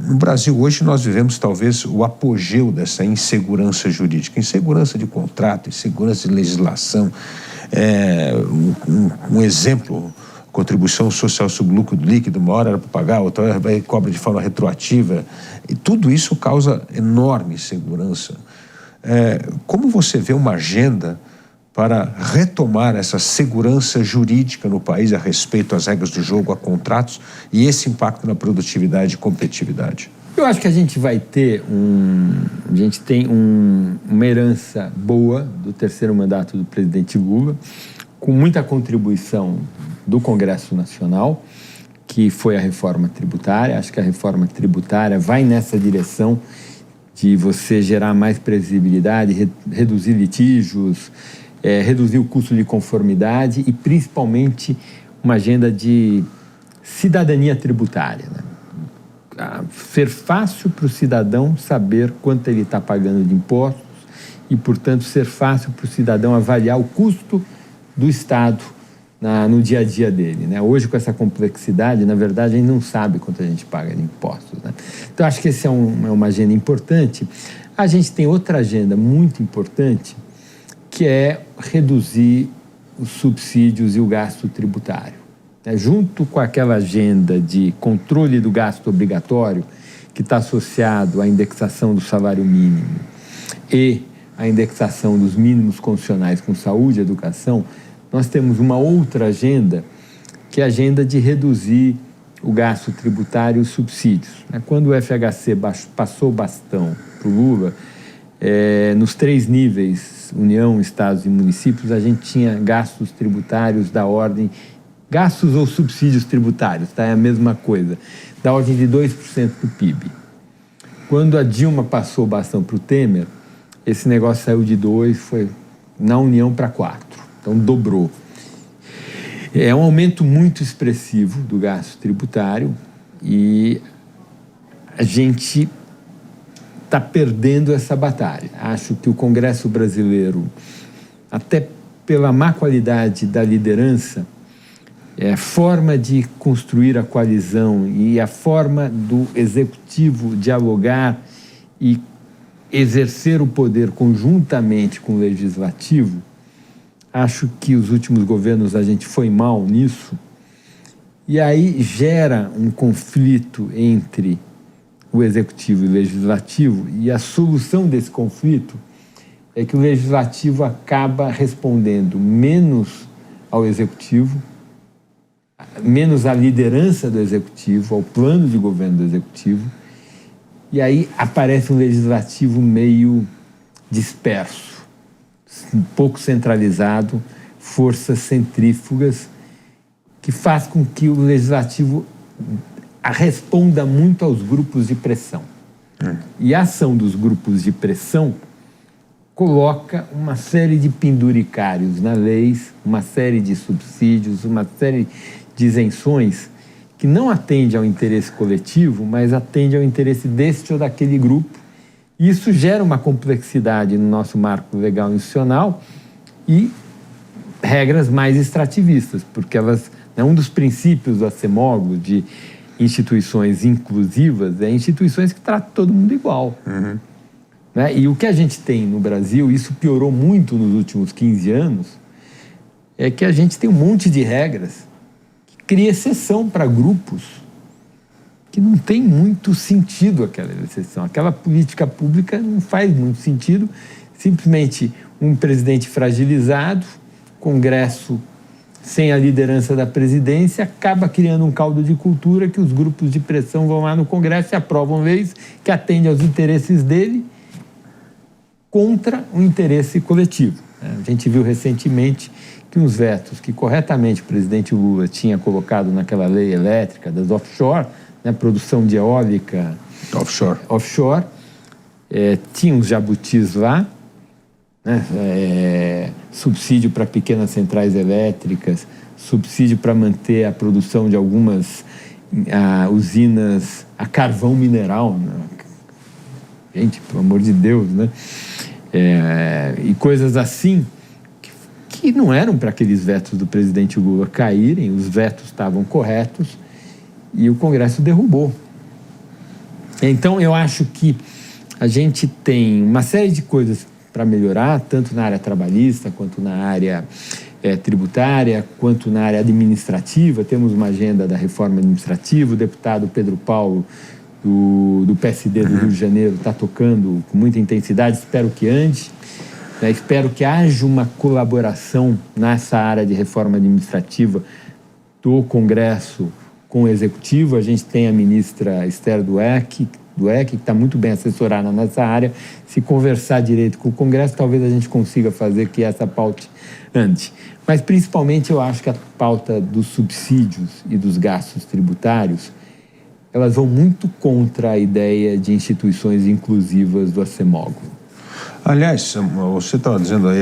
No Brasil, hoje, nós vivemos talvez o apogeu dessa insegurança jurídica, insegurança de contrato, insegurança de legislação. Um exemplo, contribuição social sobre lucro líquido, uma hora era para pagar, outra hora vai cobra de forma retroativa. E tudo isso causa enorme insegurança. Como você vê uma agenda para retomar essa segurança jurídica no país a respeito às regras do jogo, a contratos e esse impacto na produtividade e competitividade? Eu acho que a gente vai ter uma herança boa do terceiro mandato do presidente Lula, com muita contribuição do Congresso Nacional, que foi a reforma tributária. Acho que a reforma tributária vai nessa direção de você gerar mais previsibilidade, reduzir litígios, reduzir o custo de conformidade e, principalmente, uma agenda de cidadania tributária, né? Ser fácil para o cidadão saber quanto ele está pagando de impostos e, portanto, ser fácil para o cidadão avaliar o custo do Estado no dia a dia dele, né? Hoje, com essa complexidade, na verdade, a gente não sabe quanto a gente paga de impostos, né? Então, acho que essa é uma agenda importante. A gente tem outra agenda muito importante, que é reduzir os subsídios e o gasto tributário. Junto com aquela agenda de controle do gasto obrigatório, que está associado à indexação do salário mínimo e à indexação dos mínimos condicionais com saúde e educação, nós temos uma outra agenda, que é a agenda de reduzir o gasto tributário e os subsídios. Quando o FHC passou o bastão para o Lula, nos 3 níveis, União, Estados e municípios, a gente tinha gastos tributários da ordem, gastos ou subsídios tributários, tá? É a mesma coisa, da ordem de 2% do PIB. Quando a Dilma passou o bastão para o Temer, esse negócio saiu de 2%, foi na União para 4%, então dobrou. É um aumento muito expressivo do gasto tributário e a gente está perdendo essa batalha. Acho que o Congresso brasileiro, até pela má qualidade da liderança, a forma de construir a coalizão e a forma do executivo dialogar e exercer o poder conjuntamente com o legislativo, acho que os últimos governos a gente foi mal nisso, e aí gera um conflito entre o executivo e o legislativo, e a solução desse conflito é que o legislativo acaba respondendo menos ao executivo, menos à liderança do executivo, ao plano de governo do executivo, e aí aparece um legislativo meio disperso, um pouco centralizado, forças centrífugas, que faz com que o legislativo responda muito aos grupos de pressão. E a ação dos grupos de pressão coloca uma série de penduricários na lei, uma série de subsídios, uma série de isenções que não atende ao interesse coletivo, mas atende ao interesse deste ou daquele grupo. E isso gera uma complexidade no nosso marco legal institucional e regras mais extrativistas, porque elas, um dos princípios do ACEMOGO, de instituições inclusivas, instituições que tratam todo mundo igual. E o que a gente tem no Brasil, isso piorou muito nos últimos 15 anos, é que a gente tem um monte de regras que cria exceção para grupos que não tem muito sentido aquela exceção. Aquela política pública não faz muito sentido. Simplesmente um presidente fragilizado, Congresso sem a liderança da presidência, acaba criando um caldo de cultura que os grupos de pressão vão lá no Congresso e aprovam leis que atendem aos interesses dele contra o interesse coletivo. A gente viu recentemente que uns vetos que corretamente o presidente Lula tinha colocado naquela lei elétrica das offshore, produção de eólica offshore, tinha uns jabutis lá, subsídio para pequenas centrais elétricas, subsídio para manter a produção de algumas usinas a carvão mineral, gente, pelo amor de Deus, e coisas assim que não eram para aqueles vetos do presidente Lula caírem. Os vetos estavam corretos e o Congresso derrubou. Então, eu acho que a gente tem uma série de coisas para melhorar, tanto na área trabalhista, quanto na área tributária, quanto na área administrativa. Temos uma agenda da reforma administrativa, o deputado Pedro Paulo, do PSD do Rio de Janeiro, está tocando com muita intensidade, espero que ande. Espero que haja uma colaboração nessa área de reforma administrativa do Congresso com o Executivo. A gente tem a ministra Esther Dweck, que está muito bem assessorada nessa área. Se conversar direito com o Congresso, talvez a gente consiga fazer que essa pauta ande. Mas, principalmente, eu acho que a pauta dos subsídios e dos gastos tributários, elas vão muito contra a ideia de instituições inclusivas do ACEMOGO. Aliás, você estava dizendo aí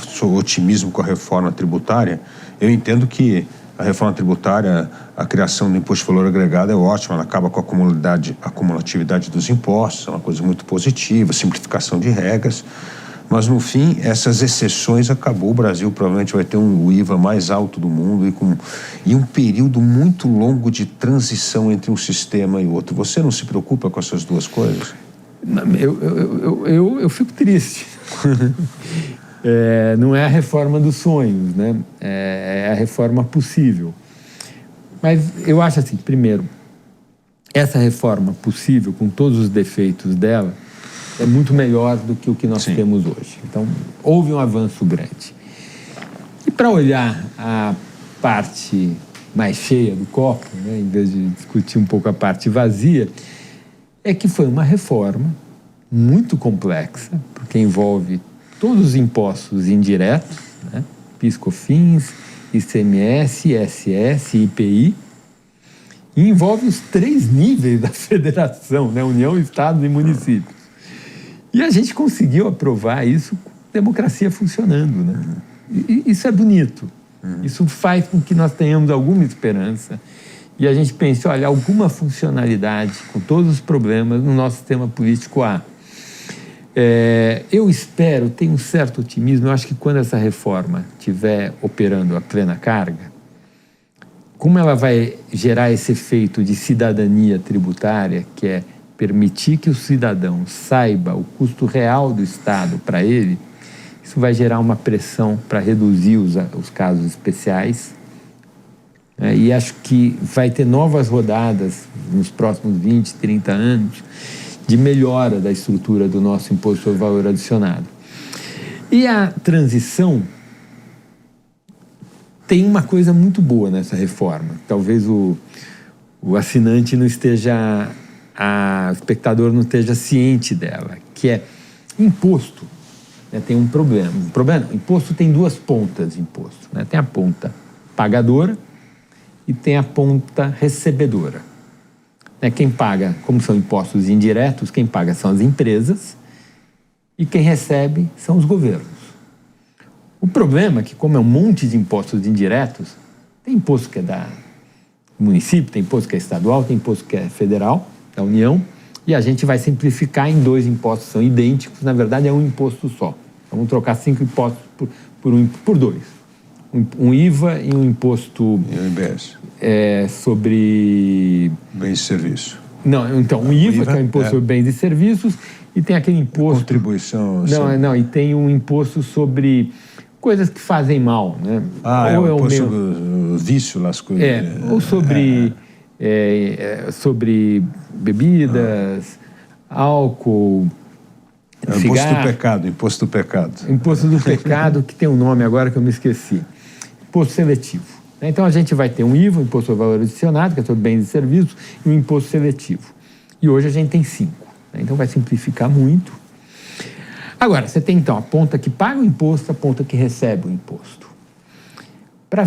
seu otimismo com a reforma tributária. Eu entendo que a reforma tributária, a criação do imposto de valor agregado é ótima, ela acaba com a cumulatividade dos impostos, é uma coisa muito positiva, simplificação de regras, mas no fim, essas exceções acabou, o Brasil provavelmente vai ter o IVA mais alto do mundo e um período muito longo de transição entre um sistema e outro. Você não se preocupa com essas duas coisas? Eu fico triste. Não é a reforma dos sonhos, né? É a reforma possível. Mas eu acho assim, primeiro, essa reforma possível, com todos os defeitos dela, é muito melhor do que o que nós temos hoje. Então, houve um avanço grande. E para olhar a parte mais cheia do copo, né, em vez de discutir um pouco a parte vazia, é que foi uma reforma muito complexa, porque envolve todos os impostos indiretos, né? PIS, COFINS, ICMS, ISS, IPI, e envolve os 3 níveis da federação, né? União, Estados e municípios. E a gente conseguiu aprovar isso com democracia funcionando, né? E isso é bonito. Isso faz com que nós tenhamos alguma esperança e a gente pense, olha, alguma funcionalidade com todos os problemas no nosso sistema político há. Eu espero, tenho um certo otimismo, eu acho que quando essa reforma estiver operando a plena carga, como ela vai gerar esse efeito de cidadania tributária, que é permitir que o cidadão saiba o custo real do Estado para ele, isso vai gerar uma pressão para reduzir os casos especiais. E acho que vai ter novas rodadas nos próximos 20, 30 anos de melhora da estrutura do nosso imposto sobre valor adicionado. E a transição tem uma coisa muito boa nessa reforma. Talvez o assinante não esteja, o espectador não esteja ciente dela, que é imposto. Tem um problema. Imposto tem 2 pontas de imposto, né? Tem a ponta pagadora e tem a ponta recebedora. Quem paga, como são impostos indiretos, quem paga são as empresas e quem recebe são os governos. O problema é que, como é um monte de impostos indiretos, tem imposto que é da município, tem imposto que é estadual, tem imposto que é federal, da União, e a gente vai simplificar em 2 impostos que são idênticos, na verdade é um imposto só. Vamos trocar 5 impostos por 2. Um IVA e um imposto sobre... Bens e serviços. Não, então, um IVA, que é o imposto sobre bens e serviços, e tem aquele imposto... Contribuição... Não, e tem um imposto sobre coisas que fazem mal, né? Ou imposto sobre o vício, lá as coisas... ou sobre bebidas, álcool... Imposto do pecado. Imposto do pecado, que tem um nome agora que eu me esqueci. Imposto seletivo. Então, a gente vai ter um IVA, um imposto sobre valor adicionado, que é sobre bens e serviços, e um imposto seletivo. E hoje a gente tem 5. Então, vai simplificar muito. Agora, você tem, então, a ponta que paga o imposto, a ponta que recebe o imposto. Para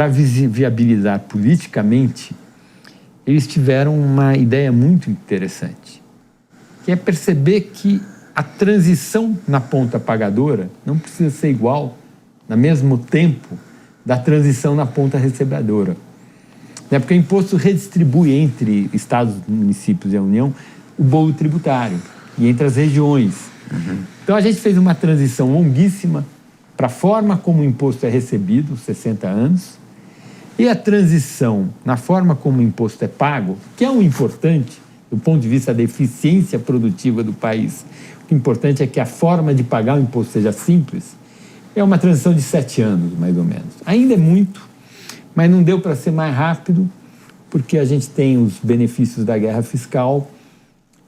viabilizar politicamente, eles tiveram uma ideia muito interessante, que é perceber que a transição na ponta pagadora não precisa ser igual, no mesmo tempo, da transição na ponta recebedora. Porque o imposto redistribui entre estados, municípios e a União o bolo tributário e entre as regiões. Então, a gente fez uma transição longuíssima para a forma como o imposto é recebido, 60 anos, e a transição na forma como o imposto é pago, que é um importante, do ponto de vista da eficiência produtiva do país, o importante é que a forma de pagar o imposto seja simples. É uma transição de 7 anos, mais ou menos. Ainda é muito, mas não deu para ser mais rápido, porque a gente tem os benefícios da guerra fiscal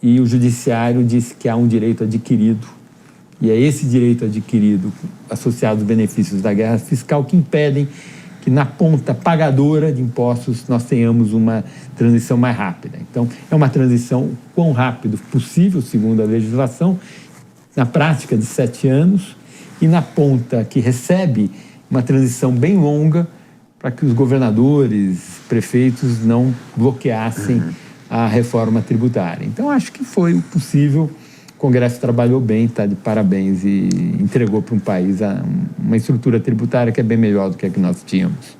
e o judiciário disse que há um direito adquirido, e é esse direito adquirido associado aos benefícios da guerra fiscal que impedem que na ponta pagadora de impostos nós tenhamos uma transição mais rápida. Então, é uma transição quão rápido possível, segundo a legislação, na prática de 7 anos, e na ponta que recebe uma transição bem longa para que os governadores, prefeitos não bloqueassem a reforma tributária. Então, acho que foi o possível. O Congresso trabalhou bem, está de parabéns e entregou para um país uma estrutura tributária que é bem melhor do que a que nós tínhamos.